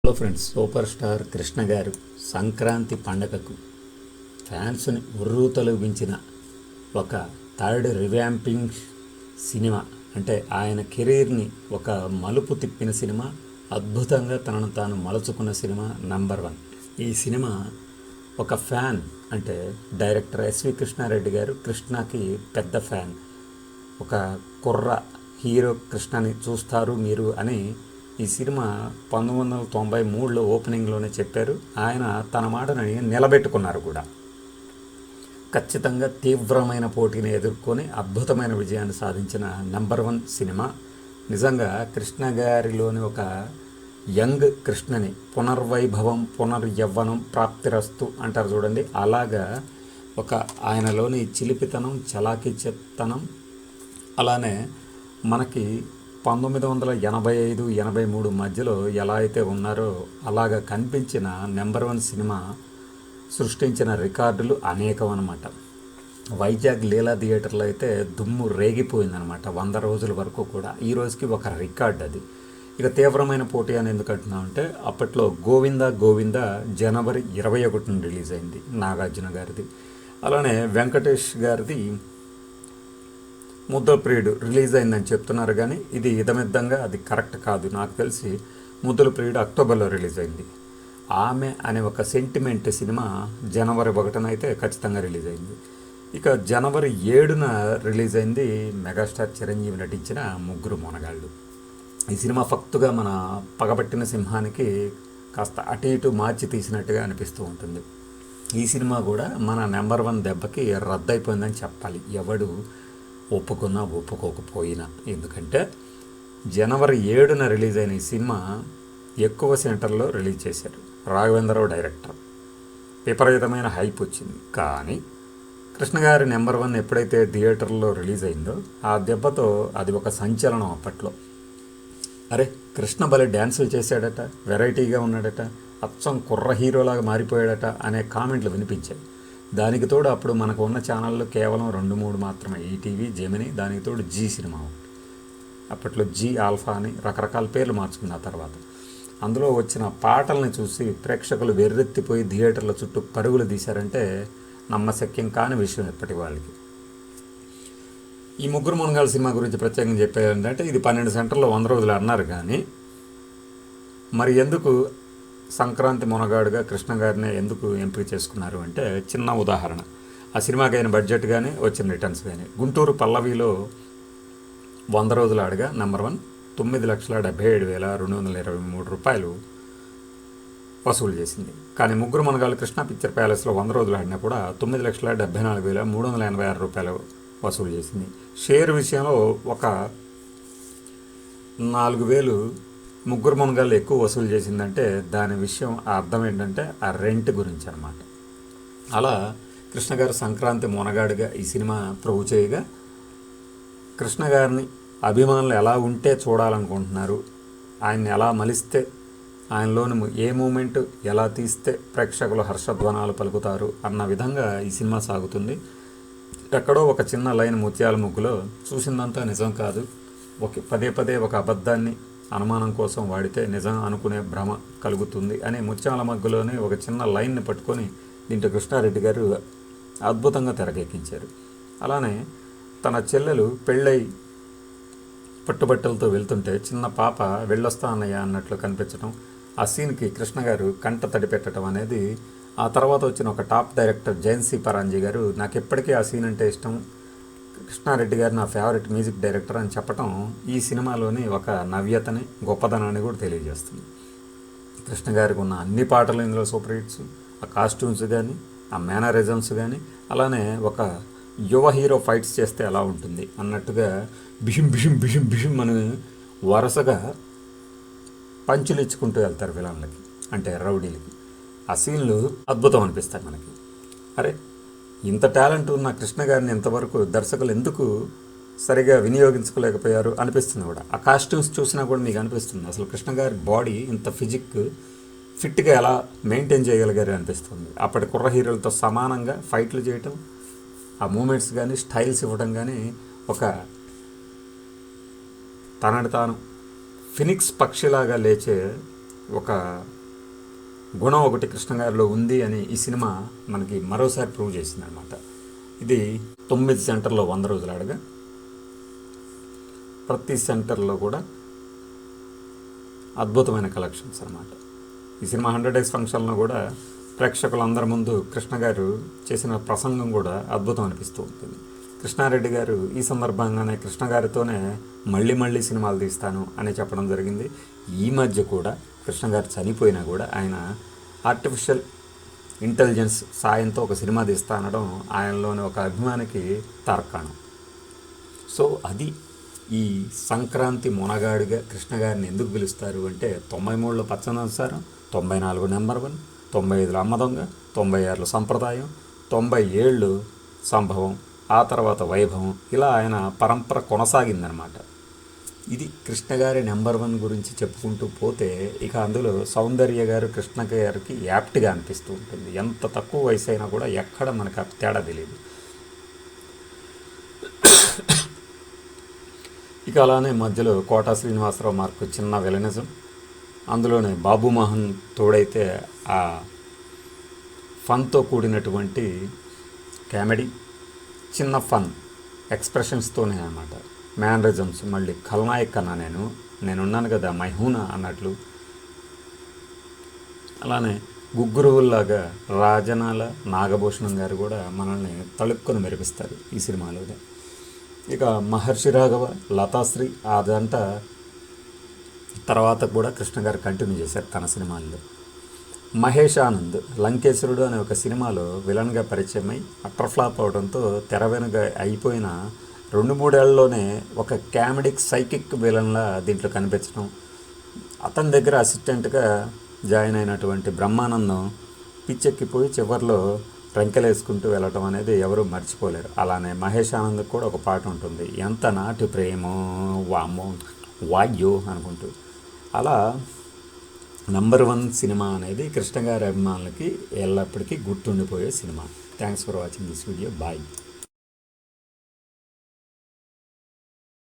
Hello friends, super star Krishna గారు సంక్రాంతి పండగకు ఫ్యాన్స్ని ఉర్రూతలూగించిన ఒక థర్డ్ రివ్యాంపింగ్ సినిమా, అంటే ఆయన కెరీర్ని ఒక మలుపు తిప్పిన సినిమా, అద్భుతంగా తనను తాను మలుచుకున్న సినిమా నంబర్ 1. ఈ సినిమా ఒక ఫ్యాన్, అంటే డైరెక్టర్ ఎస్వి కృష్ణారెడ్డి గారు కృష్ణకి పెద్ద ఫ్యాన్. ఒక కుర్ర హీరో కృష్ణని చూస్తారు మీరు అని ఈ సినిమా 1993లో ఓపెనింగ్లోనే చెప్పారు. ఆయన తన మాటని నిలబెట్టుకున్నారు కూడా. ఖచ్చితంగా తీవ్రమైన పోటీని ఎదుర్కొని అద్భుతమైన విజయాన్ని సాధించిన నంబర్ 1 సినిమా. నిజంగా కృష్ణ గారిలోని ఒక యంగ్ కృష్ణని పునర్వైభవం, పునర్యవ్వనం ప్రాప్తిరస్తు అంటారు చూడండి, అలాగా ఒక ఆయనలోని చిలిపితనం, చలాకీతనం, అలానే మనకి 1985-83 మధ్యలో ఎలా అయితే ఉన్నారో అలాగా కనిపించిన నెంబర్ 1 సినిమా సృష్టించిన రికార్డులు అనేకం అన్నమాట. వైజాగ్ లీలా థియేటర్లో అయితే దుమ్ము రేగిపోయిందనమాట 100 రోజుల వరకు కూడా. ఈ రోజుకి ఒక రికార్డ్ అది. ఇక తీవ్రమైన పోటీ అని ఎందుకు అంటున్నామంటే, అప్పట్లో గోవిందా గోవిందా జనవరి 21న రిలీజ్ అయింది, నాగార్జున గారిది. అలానే వెంకటేష్ గారిది ముద్దలప్రియుడు రిలీజ్ అయిందని చెప్తున్నారు, కానీ ఇది ఇదమిద్దంగా అది కరెక్ట్ కాదు. నాకు తెలిసి ముద్దలప్రియుడు అక్టోబర్లో రిలీజ్ అయింది. ఆమె అనే ఒక సెంటిమెంట్ సినిమా జనవరి 1న అయితే ఖచ్చితంగా రిలీజ్ అయింది. ఇక జనవరి 7న రిలీజ్ అయింది మెగాస్టార్ చిరంజీవి నటించిన ముగ్గురు మొనగాళ్ళు. ఈ సినిమా ఫక్తుగా మన పగబట్టిన సింహానికి కాస్త అటు ఇటు మార్చి తీసినట్టుగా అనిపిస్తూ ఉంటుంది. ఈ సినిమా కూడా మన నెంబర్ 1 దెబ్బకి రద్దయిపోయిందని చెప్పాలి, ఎవడు ఒప్పుకున్నా ఒప్పుకోకపోయినా. ఎందుకంటే జనవరి 7న రిలీజ్ అయిన ఈ సినిమా ఎక్కువ సెంటర్లో రిలీజ్ చేశారు. రాఘవేంద్రరావు డైరెక్టర్. విపరీతమైన హైప్ వచ్చింది. కానీ కృష్ణ గారి నెంబర్ 1 ఎప్పుడైతే థియేటర్లో రిలీజ్ అయిందో ఆ దెబ్బతో అది ఒక సంచలనం అప్పట్లో. అరే, కృష్ణ భలే డ్యాన్సులు చేశాడట, వెరైటీగా ఉన్నాడట, అచ్చం కుర్ర హీరోలాగా మారిపోయాడట అనే కామెంట్లు వినిపించాయి. దానికి తోడు అప్పుడు మనకు ఉన్న ఛానళ్ళు కేవలం 2-3 మాత్రమే, ఈటీవీ, జెమిని, దానికి తోడు జీ సినిమా. అప్పట్లో జీ ఆల్ఫా అని రకరకాల పేర్లు మార్చుకున్న తర్వాత అందులో వచ్చిన పాటల్ని చూసి ప్రేక్షకులు వెర్రెత్తిపోయి థియేటర్ల చుట్టూ పరుగులు తీశారంటే నమ్మశక్యం కాని విషయం ఎప్పటి వాళ్ళకి. ఈ ముగ్గురు మునగాళ్ళ సినిమా గురించి ప్రత్యేకంగా చెప్పేదంటే, ఇది 12 సెంటర్లో 100 రోజులు అన్నారు, కానీ మరి ఎందుకు సంక్రాంతి మునగాడుగా కృష్ణ గారిని ఎందుకు ఎంపిక చేసుకున్నారు అంటే, చిన్న ఉదాహరణ. ఆ సినిమాకి అయిన బడ్జెట్ కానీ వచ్చిన రిటర్న్స్ కానీ. గుంటూరు పల్లవిలో 100 రోజుల ఆడగా నెంబర్ 1 9,77,223 రూపాయలు వసూలు చేసింది. కానీ ముగ్గురు మునగాళ్ళు కృష్ణ పిక్చర్ ప్యాలెస్లో 100 రోజులు ఆడినా కూడా 9,74,386 రూపాయలు వసూలు చేసింది. షేర్ విషయంలో ఒక 4,000 ముగ్గురు మునగాళ్ళు ఎక్కువ వసూలు చేసిందంటే దాని విషయం అర్థం ఏంటంటే ఆ రెంట్ గురించి అనమాట. అలా కృష్ణ గారు సంక్రాంతి మునగాడుగా ఈ సినిమా ప్రూవ్ చేయగా, కృష్ణ గారిని అభిమానులు ఎలా ఉంటే చూడాలనుకుంటున్నారు, ఆయన్ని ఎలా మలిస్తే, ఆయనలోని ఏ మూమెంట్ ఎలా తీస్తే ప్రేక్షకులు హర్షధ్వానాలు పలుకుతారు అన్న విధంగా ఈ సినిమా సాగుతుంది. ఎక్కడో ఒక చిన్న లైన్ ముత్యాల ముగ్గులో చూసిందంతా నిజం కాదు, పదే పదే ఒక అబద్ధాన్ని అనుమానం కోసం వాడితే నిజం అనుకునే భ్రమ కలుగుతుంది అనే ముత్యాల మగ్గులోనే ఒక చిన్న లైన్ని పట్టుకొని దీంట్లో కృష్ణారెడ్డి గారు అద్భుతంగా తెరకెక్కించారు. అలానే తన చెల్లెలు పెళ్ళై పట్టుబట్టలతో వెళ్తుంటే చిన్న పాప వెళ్ళొస్తా అన్నయ్య అన్నట్లు కనిపించడం, ఆ సీన్కి కృష్ణ గారు కంట తడి పెట్టడం అనేది. ఆ తర్వాత వచ్చిన ఒక టాప్ డైరెక్టర్ జయంతి పరాంజీ గారు, నాకు ఎప్పటికీ ఆ సీన్ అంటే ఇష్టం, కృష్ణారెడ్డి గారు నా ఫేవరెట్ మ్యూజిక్ డైరెక్టర్ అని చెప్పడం ఈ సినిమాలోని ఒక నవ్యతని, గొప్పదనాన్ని కూడా తెలియజేస్తుంది. కృష్ణ గారికి ఉన్న అన్ని పాటలు ఇందులో సూపర్ హిట్స్. ఆ కాస్ట్యూమ్స్ కానీ, ఆ మేనరిజమ్స్ కానీ, అలానే ఒక యువ హీరో ఫైట్స్ చేస్తే ఎలా ఉంటుంది అన్నట్టుగా బిషిం బిషిం బిషిం బిషిం అని వరుసగా పంచులు ఇచ్చుకుంటూ వెళ్తారు విలన్లకి, అంటే రౌడీలకి. ఆ సీన్లు అద్భుతం అనిపిస్తాయి మనకి. అరే, ఇంత టాలెంట్ ఉన్న కృష్ణ గారిని ఇంతవరకు దర్శకులు ఎందుకు సరిగా వినియోగించుకోలేకపోయారు అనిపిస్తుంది కూడా. ఆ కాస్ట్యూమ్స్ చూసినా కూడా మీకు అనిపిస్తుంది అసలు కృష్ణ గారి బాడీ ఇంత ఫిట్గా ఎలా మెయింటైన్ చేయగలిగారు అనిపిస్తుంది. అప్పటి కుర్ర హీరోలతో సమానంగా ఫైట్లు చేయటం, ఆ మూమెంట్స్ కానీ, స్టైల్స్ ఇవ్వడం కానీ, ఒక తనని తాను ఫినిక్స్ పక్షిలాగా లేచే ఒక గుణం ఒకటి కృష్ణ గారిలో ఉంది అని ఈ సినిమా మనకి మరోసారి ప్రూవ్ చేసింది అనమాట. ఇది 9 సెంటర్లో 100 రోజులు ఆడగా ప్రతి సెంటర్లో కూడా అద్భుతమైన కలెక్షన్స్ అనమాట. ఈ సినిమా 100 డేస్ ఫంక్షన్లో కూడా ప్రేక్షకులందరి ముందు కృష్ణ గారు చేసిన ప్రసంగం కూడా అద్భుతం అనిపిస్తూ ఉంటుంది. కృష్ణారెడ్డి గారు ఈ సందర్భంగానే కృష్ణ గారితోనే మళ్ళీ మళ్ళీ సినిమాలు తీస్తాను అని చెప్పడం జరిగింది. ఈ మధ్య కూడా కృష్ణ గారు చనిపోయినా కూడా ఆయన ఆర్టిఫిషియల్ ఇంటెలిజెన్స్ సాయంతో ఒక సినిమా తీస్తా అనడం ఆయనలోని ఒక అభిమానికి తార్కాణం. సో అది ఈ సంక్రాంతి మొనగాడిగా కృష్ణ గారిని ఎందుకు పిలుస్తారు అంటే 93లో పచ్చదనం, 94 నెంబర్ 1, 95లో అమ్మదొంగ, 96లో సంప్రదాయం, 97 సంభవం, ఆ తర్వాత వైభవం, ఇలా ఆయన పరంపర కొనసాగిందనమాట. ఇది కృష్ణ గారి నెంబర్ 1 గురించి చెప్పుకుంటూ పోతే ఇక అందులో సౌందర్య గారు కృష్ణ గారికి యాప్ట్గా అనిపిస్తూ ఉంటుంది. ఎంత తక్కువ వయసు అయినా కూడా ఎక్కడ మనకు ఆ తేడా తెలియదు. ఇక అలానే మధ్యలో కోటా శ్రీనివాసరావు మార్కు చిన్న విలనిజం, అందులోనే బాబు మోహన్ తోడైతే ఆ ఫన్తో కూడినటువంటి కామెడీ, చిన్న ఫన్ ఎక్స్ప్రెషన్స్తోనే అన్నమాట. మ్యానరిజమ్స్, మళ్ళీ ఖల్నాయక్ అన్నా నేనున్నాను కదా మైహూనా అన్నట్లు. అలానే గుగ్గురువుల్లాగా రాజనాల నాగభూషణం గారు కూడా మనల్ని తలుపుకొని మెరిపిస్తారు ఈ సినిమాలోనే. ఇక మహర్షి రాఘవ, లతాశ్రీ అదంతా తర్వాత కూడా కృష్ణ గారు కంటిన్యూ చేశారు తన సినిమాల్లో. మహేష్ ఆనంద్ లంకేశ్వరుడు అనే ఒక సినిమాలో విలన్గా పరిచయమై అట్రఫ్లాప్ అవడంతో తెర వెనుక అయిపోయిన 2-3 ఏళ్లలోనే ఒక కామెడిక్ సైకిక్ విలన్లా దీంట్లో కనిపించడం, అతని దగ్గర అసిస్టెంట్గా జాయిన్ అయినటువంటి బ్రహ్మానందం పిచ్చెక్కిపోయి చివరిలో రంకెలేసుకుంటూ వెళ్ళటం అనేది ఎవరూ మర్చిపోలేరు. అలానే మహేష్ ఆనంద్కి కూడా ఒక పాట ఉంటుంది, ఎంత నాటి ప్రేమో వామ్మో వాయ్యో అనుకుంటూ. అలా నెంబర్ 1 సినిమా అనేది కృష్ణ గారి అభిమానులకి ఎల్లప్పటికీ గుర్తుండిపోయే సినిమా. Thanks for watching this video. Bye.